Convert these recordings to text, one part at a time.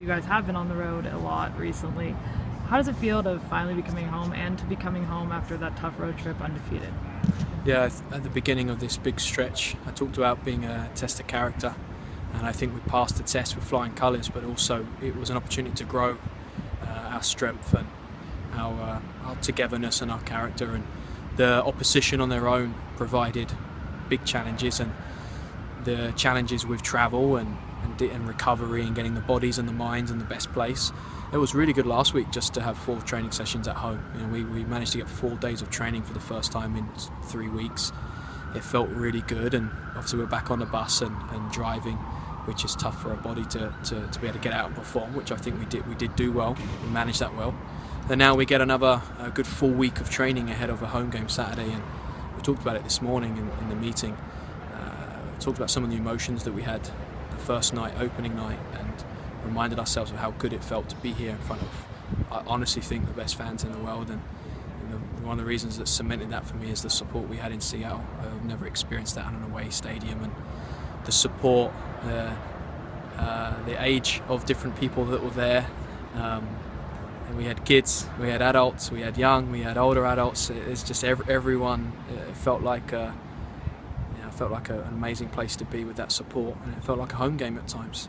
You guys have been on the road a lot recently. How does it feel to finally be coming home and to be coming home after that tough road trip undefeated? Yeah, at the beginning of this big stretch, I talked about being a test of character, and I think we passed the test with flying colours, but also it was an opportunity to grow our strength and our togetherness and our character. And the opposition on their own provided big challenges, and the challenges with travel and recovery and getting the bodies and the minds in the best place. It was really good last week just to have 4 training sessions at home. We managed to get 4 days of training for the first time in 3 weeks. It felt really good, and obviously we're back on the bus and driving, which is tough for our body to be able to get out and perform, which I think we did do well. We managed that well. And now we get another good full week of training ahead of a home game Saturday, and we talked about it this morning in the meeting. We talked about some of the emotions that we had the first night, opening night, and reminded ourselves of how good it felt to be here in front of, I honestly think, the best fans in the world. And one of the reasons that cemented that for me is the support we had in Seattle. I've never experienced that in an away stadium, and the support, the age of different people that were there. And we had kids, we had adults, we had young, we had older adults. It's just everyone. It felt like an amazing place to be with that support, and it felt like a home game at times.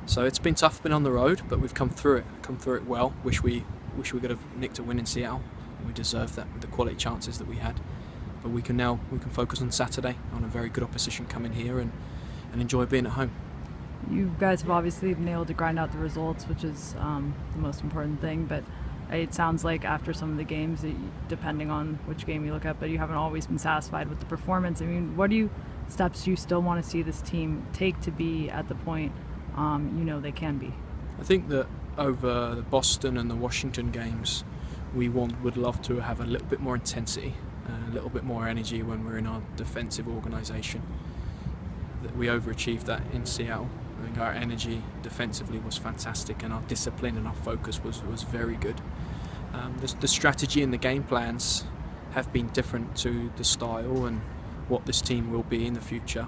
So it's been tough, been on the road, but we've come through it well. Wish we could have nicked a win in Seattle, and we deserved that with the quality chances that we had. But we can focus on Saturday on a very good opposition coming here and enjoy being at home. You guys have obviously been able to grind out the results, which is the most important thing, but it sounds like after some of the games, depending on which game you look at, but you haven't always been satisfied with the performance. I mean, what steps do you still want to see this team take to be at the point they can be? I think that over the Boston and the Washington games, we would love to have a little bit more intensity, a little bit more energy when we're in our defensive organisation. We overachieved that in Seattle. I think our energy defensively was fantastic, and our discipline and our focus was very good. The strategy and the game plans have been different to the style and what this team will be in the future.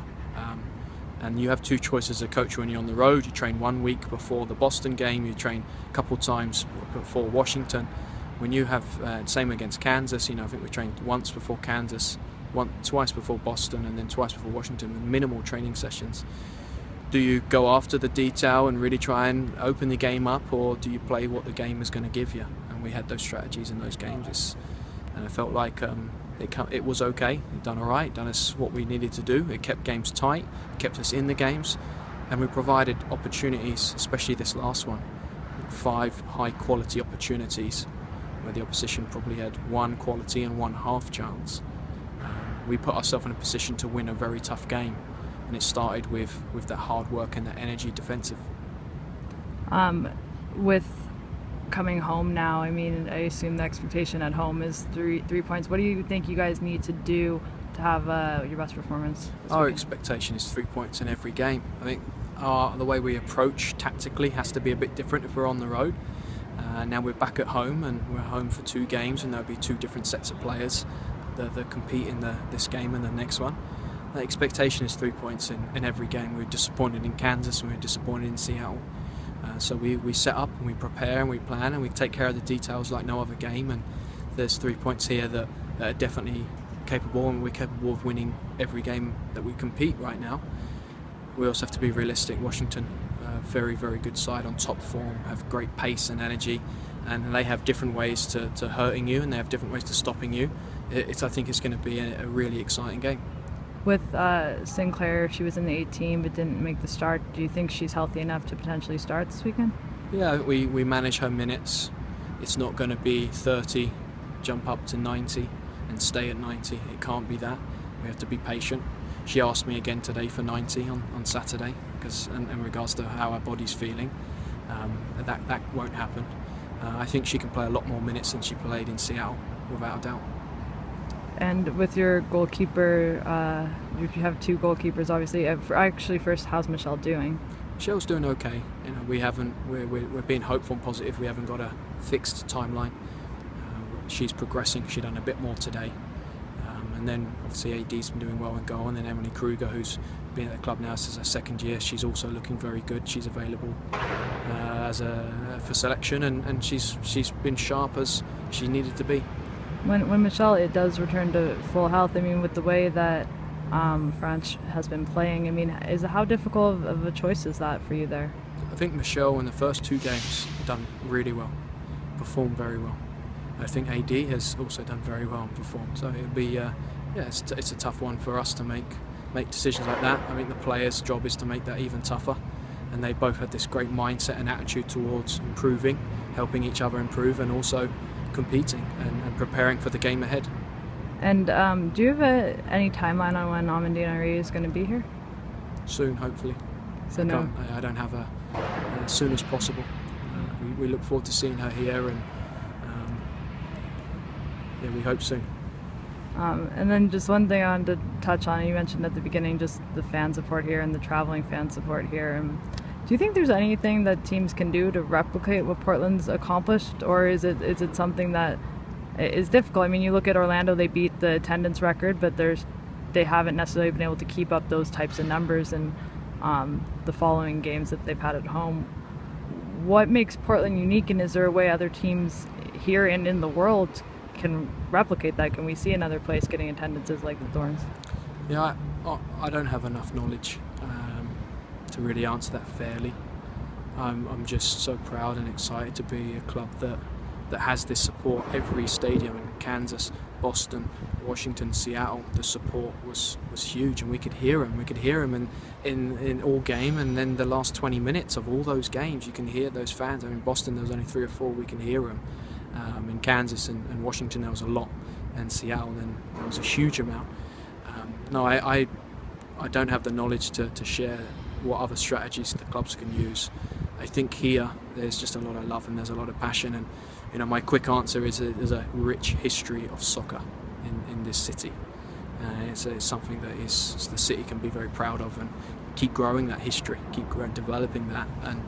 And you have 2 choices as a coach when you're on the road. You train 1 week before the Boston game, you train a couple times before Washington. When you have, same against Kansas, I think we trained once before Kansas, twice before Boston, and then twice before Washington with minimal training sessions. Do you go after the detail and really try and open the game up, or do you play what the game is going to give you? And we had those strategies in those games, and it felt like it was okay. We've done all right, done us what we needed to do. It kept games tight, kept us in the games, and we provided opportunities, especially this last one. 5 high-quality opportunities where the opposition probably had 1 quality and 1 half chance. We put ourselves in a position to win a very tough game, and it started with that hard work and that energy defensive. With coming home now, I mean, I assume the expectation at home is three points. What do you think you guys need to do to have your best performance this Our weekend? expectation is 3 points in every game. I think the way we approach tactically has to be a bit different if we're on the road. Now we're back at home, and we're home for 2 games, and there'll be 2 different sets of players that compete in this game and the next one. The expectation is 3 points in every game. We were disappointed in Kansas, and we were disappointed in Seattle. So we set up and we prepare and we plan and we take care of the details like no other game, and there's 3 points here that are definitely capable, and we're capable of winning every game that we compete right now. We also have to be realistic. Washington, very, very good side on top form, have great pace and energy, and they have different ways to hurting you, and they have different ways to stopping you. I think it's going to be a really exciting game. With Sinclair, she was in the 18 but didn't make the start. Do you think she's healthy enough to potentially start this weekend? Yeah, we manage her minutes. It's not going to be 30, jump up to 90 and stay at 90. It can't be that. We have to be patient. She asked me again today for 90 on Saturday, because in regards to how her body's feeling. That won't happen. I think she can play a lot more minutes than she played in Seattle, without a doubt. And with your goalkeeper, you have 2 goalkeepers, obviously. Actually, first, how's Michelle doing? Michelle's doing okay. We're being hopeful and positive. We haven't got a fixed timeline. She's progressing. She's done a bit more today, And then obviously AD's been doing well in goal, and then Emily Kruger, who's been at the club now since her second year, she's also looking very good. She's available for selection, and she's been sharp as she needed to be. When Michelle it does return to full health, I mean, with the way that French has been playing, I mean, how difficult of a choice is that for you there? I think Michelle in the first 2 games done really well, performed very well. I think AD has also done very well and performed. So it'll be it's a tough one for us to make decisions like that. I think the players' job is to make that even tougher, and they both had this great mindset and attitude towards improving, helping each other improve, and also competing and preparing for the game ahead. And do you have any timeline on when Amandine Henry is going to be here? Soon, hopefully. So I don't have as soon as possible. We look forward to seeing her here, and we hope soon. And then just one thing I wanted to touch on, you mentioned at the beginning just the fan support here and the traveling fan support here. Do you think there's anything that teams can do to replicate what Portland's accomplished, or is it something that is difficult? I mean, you look at Orlando, they beat the attendance record, but they haven't necessarily been able to keep up those types of numbers in the following games that they've had at home. What makes Portland unique, and is there a way other teams here and in the world can replicate that? Can we see another place getting attendances like the Thorns? Yeah, I don't have enough knowledge to really answer that fairly. I'm just so proud and excited to be a club that has this support. Every stadium in Kansas, Boston, Washington, Seattle, the support was huge, and we could hear them. We could hear them in all game, and then the last 20 minutes of all those games, you can hear those fans. I mean, Boston, there was only 3 or 4, we can hear them. In Kansas and Washington, there was a lot, and Seattle, then there was a huge amount. I don't have the knowledge to share what other strategies the clubs can use. I think here there's just a lot of love and there's a lot of passion, and my quick answer is there's a rich history of soccer in this city. It's something that the city can be very proud of, and keep growing that history, developing that, and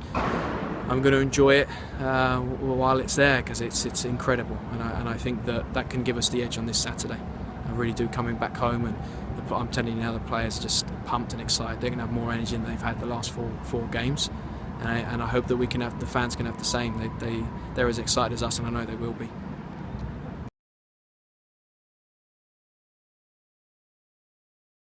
I'm going to enjoy it while it's there, because it's incredible, and I think that can give us the edge on this Saturday. I really do. Coming back home, and I'm telling you now, the players are just pumped and excited. They're going to have more energy than they've had the last four games, and I hope that the fans can have the same. They're as excited as us, and I know they will be.